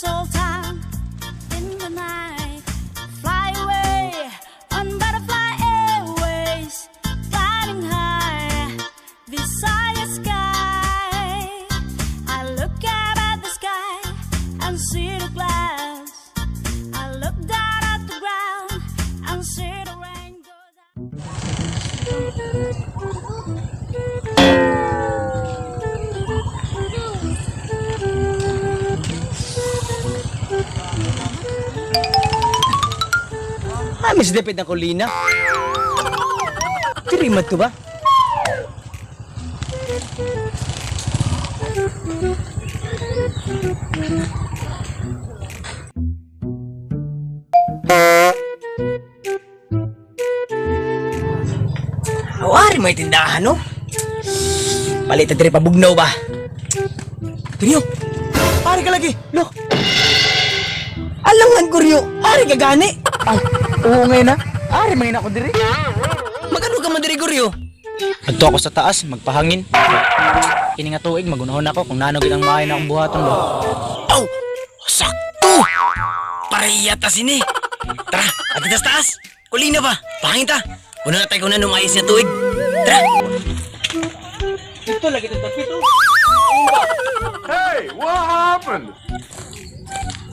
sultan in the night. Fly away on butterfly airways, flying high beside the sky. I look up at the sky and see the glass. I look down at the ground and see the rain go down. Mas dapit na kolina. Tirimat ko ba? Awari may tindahan, no? Palit diri pabugnaw ba? Tingyo. Pare ka lagi. Lo. Alangan ko riyo. Ari ka gani. Ay, oo ngayon na. Ari, may ako diri. Magano ka man diri Guryo? Adto ako sa taas, magpahangin. Kini nga tuig, magunahon ako kung nanog ang maayo na akong buhaton ba. Aw! Sakto! Pareya ta sini. Tara, ati tas taas. Kulina ba? Pangin ta. Una na tayo kung nanong ayos na tuig. Tara! Ito lagi ito tapito. Hey, what happened?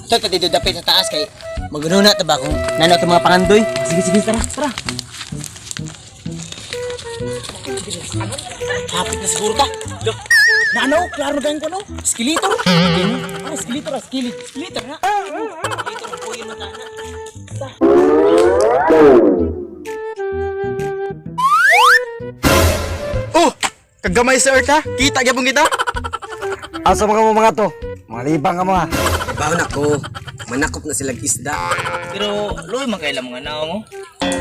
Ito dito dapit sa taas kay magununa ta ba kung nano ito mga pangandoy? Sige, tara, tara. Kapit na siguro ta. Look, nano, klaro ganyan ko no? Skeletor. Skeletor, skeletor na. Skeletor po yun na. Oh! Kagamay sa earth ha? Kita gyapon kita? Asa mga to? Mga libang ka mga. Baon ako. Manakop na silang isda. Pero loy man kailang mga nao mo.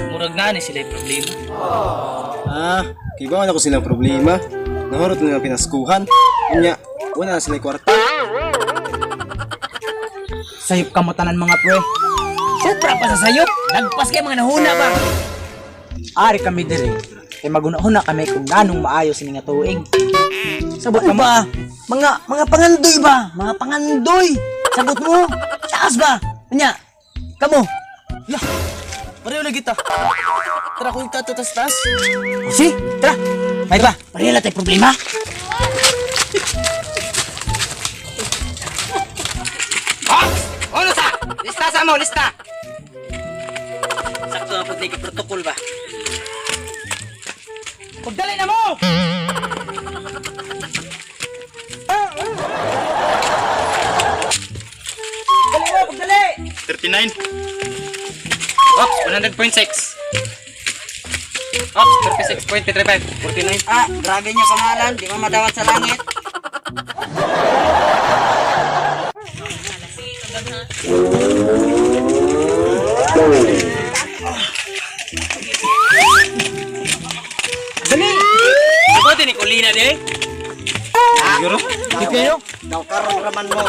Murag na ni sila yung problema. Kibawan ako silang problema. Nahurot na pinaskuhan. Kanya, wala na silang kwarta. Sayop ka mo tanan mga pre. Sobra pa sa sayop. Nagpas kay mga nahuna ba? Ari kami diri. Kay magunahon na kami kung nanong maayos ini nga tuig. Sabot mo ba? Mga pangandoy ba? Mga pangandoy. Sabot mo. Taas ba? Kanya, kamo. Lah, pareho lagi ta. Tara ko ikato tas tas. Si, tara. May ba? Pareha lang tayo problema. Ano sa? Lista sa mo, lista. Sakto na pud ni protocol ba? Pagdali na mo. Dali mo, pagdali. 39. Ops, 100.6. Ops, 36.35. 49. Ah, grabe niyo kamahalan. Di mo madawat sa langit. Dali! Ako din ni Colina di. Siguro? Di kayo? Daw karon raman mo.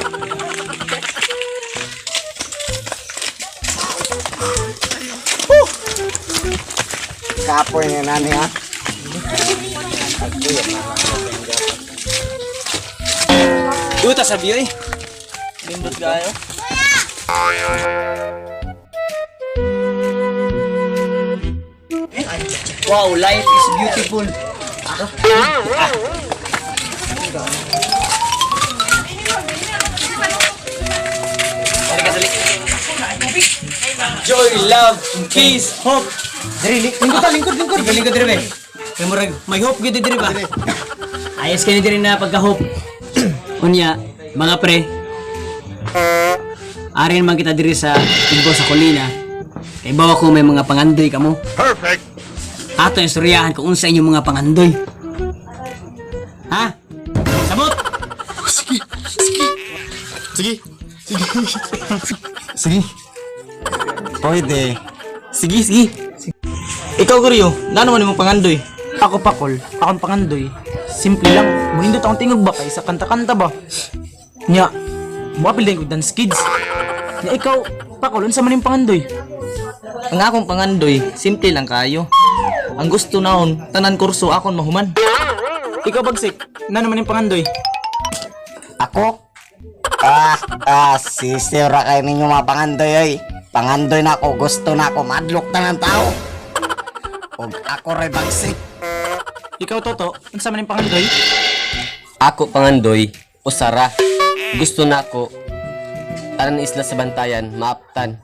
Kapoy nga nani ha. Duta sa biyoy. Lindot gayo. Wow, life is beautiful. Joy, love, peace, hope. Diri, lingkod. Lingkod diri be. Kay murag may hope gid diri ba? Ayos kani diri na pagka-hope. Unya, mga pre. Arin man kita diri sa Timbo sa Colina. Kay bawa ko may mga pangandoy kamo. Perfect. Ato yung istoryahan kung unsa inyong mga pangandoy. Ha? Sabot! Sige. Pwede. Sige. Ikaw Guryo, nano man imong pangandoy? Ako Pakol, akong pangandoy. Simple lang, muhindot akong tingog ba kay sa kanta-kanta ba? Nya, muapil din ko dance kids. Nya ikaw, Pakol, unsa man imong pangandoy? Ang akong pangandoy, simple lang kayo. Ang gusto naon, tanan kurso akon mahuman. Ikaw Bagsik, nano man imong pangandoy? Ako? Sister ra kayo ninyo mga pangandoy oy. Pangandoy na ako, gusto na ako madlok na ng tao. Og ako ray bagsik. Ikaw Toto, unsa man yung pangandoy? Ako pangandoy, usara. Gusto na ako tanan isla sa bantayan, maaptan.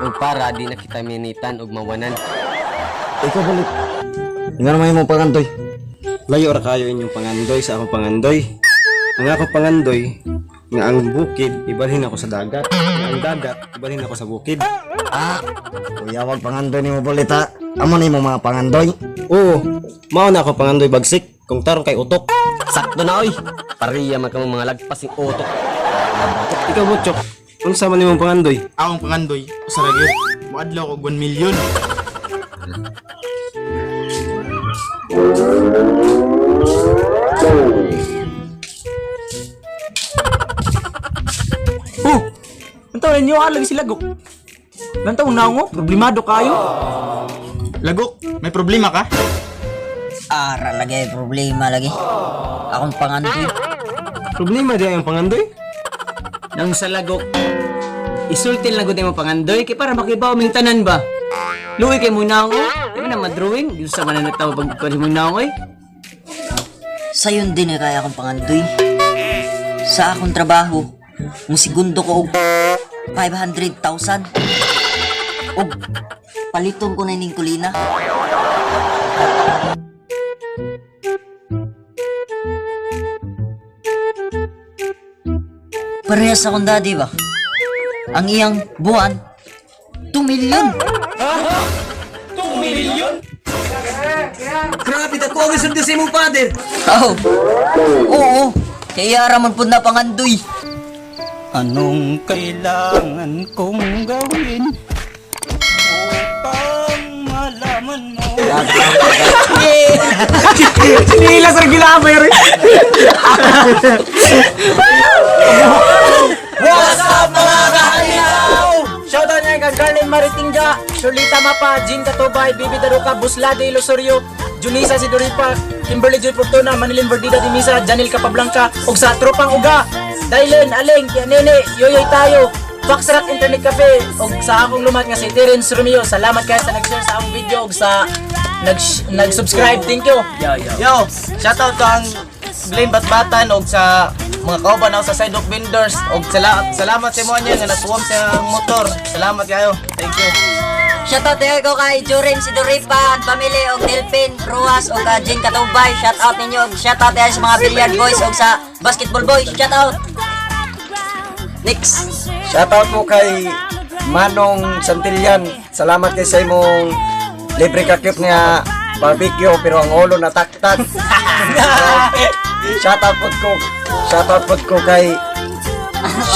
Ug para di na kita minitan ug mawanan. Ikaw balik. Nga naman yung pangandoy. Layo ra kayo inyong pangandoy sa akong pangandoy. Ang akong pangandoy nga ang bukid ibalhin ako sa dagat. Nga ang dagat ibalhin ako sa bukid. Kuya, wag pangandoy ni mo bolita. Amo ni mo mga pangandoy. Oo, mao na ako pangandoy bagsik kung tarong kay utok. Sakto na oy. Pariya man ka mga lagpas ng utok. Ikaw Butchok, unsa man imong pangandoy? Akong pangandoy, usara gyud. Moadlaw ko 1 million. Antaw ninyo lagi si Lagok. Lantaw na ngo, problemado kayo. Lagok, may problema ka? Ara lagi problema lagi. Akong pangandoy. Problema di ang pangandoy? Nang sa lagok, isultin lang mo pangandoy kay para makibaw ming tanan ba? Luwi kay muna ako. Di ba na madrawing? Dito sa mananataw pag kunin muna ako eh. Sayon din kaya akong pangandoy. Sa akong trabaho, musigundo ko og 500,000. Og paliton ko na ning kulina. Parehas akong daddy ba? Ang iyang buwan, 2 million. Grabe, dako ang isulti sa imong father. Oo, kaya raman po na pangandoy. Anong kailangan kong gawin upang malaman mo? Sinila sa gilamer. What's up mga kahaliaw? Shoutout niya kay Garlin Maritingga, Shirlita Mapa, Jean Catubay, Bibi Daruca, Buslade Ilosorio, Junisa Sidoripa, Kimberly Joy Fortuna, Manilin Verdida Dimisa, Janil Capablanca, ug sa tropang uga, Dylan, Aling, Nene, Yoyoy Tayo, Foxrock Internet Cafe, ug sa akong lumat nga si Terence Romeo. Salamat kayo sa nag-share sa akong video ug sa nag-subscribe. Thank you. Yo, shoutout to ang Glenn Batbatan og sa mga kauban ako sa sidewalk vendors og salamat sa mga nga nagsuwam sa motor. Salamat kayo. Thank you. Shoutout tayo ko kay Jorin Sidoripa, family og Delphin, Ruas og Jean Catubay. Shoutout ninyo og shoutout tayo sa mga billiard boys og sa basketball boys. Shoutout. Next. Shoutout mo kay Manong Santillan. Salamat kay sa imong libre kakip nga barbecue pero ang ulo na taktak. Shoutout po ko kay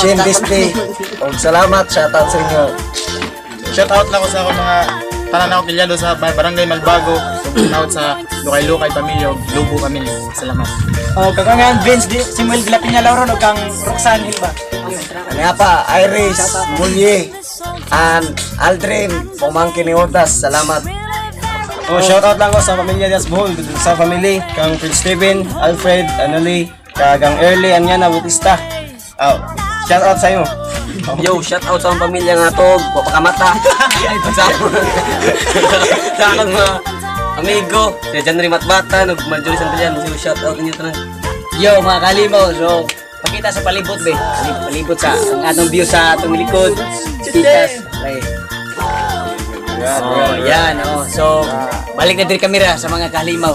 Shin Disney. Og salamat, shoutout sa inyo. Shoutout lang ko sa akong mga tanan ako kilyado sa Barangay Malbago. Shoutout sa Lukay-Lukay Pamilya ug Lubo Pamilya. Salamat. Oh, kagangan Vince Samuel de la Piña Lauron o kang Roxanne Hilba. Nga pa, Iris, Mulye, and Aldrin, pumangkin ni Odas. Salamat. Oh, shoutout lang ko sa pamilya Diaz Bohol, sa family kang Prince Steven, Alfred, Anali, kagang Early, Anyana, Bautista. Shoutout sa iyo. Yo, shoutout sa akong pamilya nga to, papakamata. Sa akong mga amigo, si Janry Matbatan ug Marjorie Santillan. So, shoutout ninyo tanan. Yo, mga kalimaw. So, pakita sa palibot be. Palibot sa ang atong view sa atong likod. Pitas. Okay. Oh, yan. Oh. So, balik na din kamera sa mga kalimaw.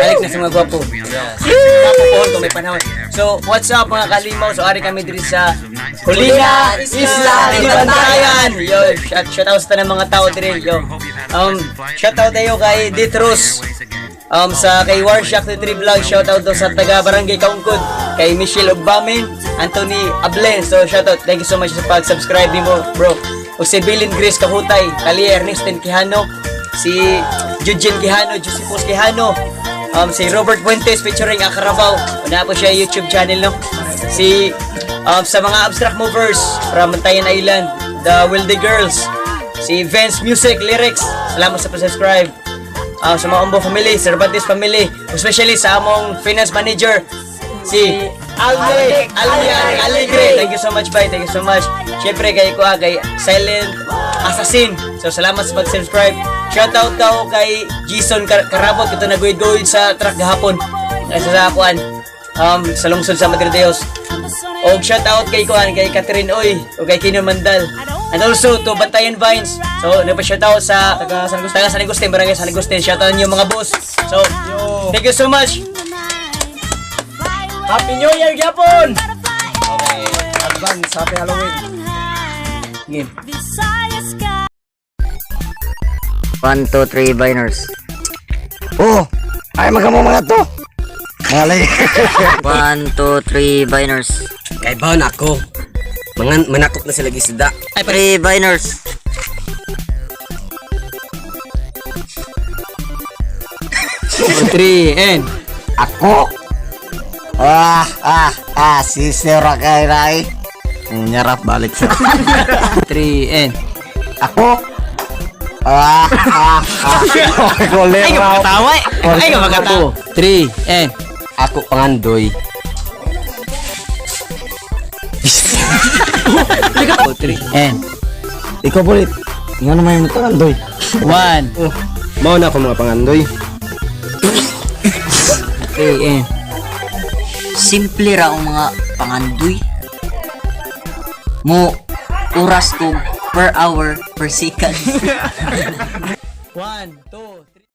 Balik na sa mga gwapo. Yes. Gwapo po, may panahon. So, what's up mga kalimaw? So, ari kami diri sa Colina Isla Bantayan. Yo, shoutout sa ng mga tao diri. Yo. Shoutout tayo kay Ditrus. Sa kay Warshack 33 Vlog, shoutout do sa taga Barangay Kaungkod, kay Michelle Ogbamin, Anthony Able. So shoutout, thank you so much sa pag-subscribe nimo, bro. O si Bilin Grace Kahutay, Kali Ernestine Quijano, si Eugene Quijano, Josephus Quijano, si Robert Fuentes featuring Akarabaw. Una po siya YouTube channel, no? Si sa mga abstract movers from Bantayan Island, the Wildy Girls, si Vance Music Lyrics. Salamat sa pag-subscribe. Sa mga Umbo family, Cervantes family, especially sa among finance manager, si Aligre. Thank you so much, bye. Thank you so much. Syempre kay ko kay Silent Assassin. So salamat sa pag-subscribe. Shoutout ka kay Jason Karabot ito naguyod-guyod sa truck gahapon. Sa kuan. Sa lungsod sa Madre de Dios. Og shoutout kay kuan kay Catherine Oy o kay Kino Mandal. And also to Bantayan Vines. So nagpa-shoutout sa taga San Agustin, Barangay San Agustin. Shoutout niyo mga boss. So thank you so much. Happy New Year gyapon. Okay, advance, happy Halloween. Game. 1, 2, 3, biners. Oh, ay magamo mga to. Malay. 1, 2, 3, biners. Kay baon ako. Manakop na sila gisda. 3 biners. Three and Ako. Si Sira kay Rai. Nyarap balik sa. 3 and Ako. Kulit ay raw. makatawa. Ay makatawa. 3 and Ako pangandoy. 3 and Ikaw bulit. Nga naman yung tangandoy. 1 Mao na ako mga pangandoy. 3 and Simple ra ang mga pangandoy. Mo oras ko per hour per second. 1 2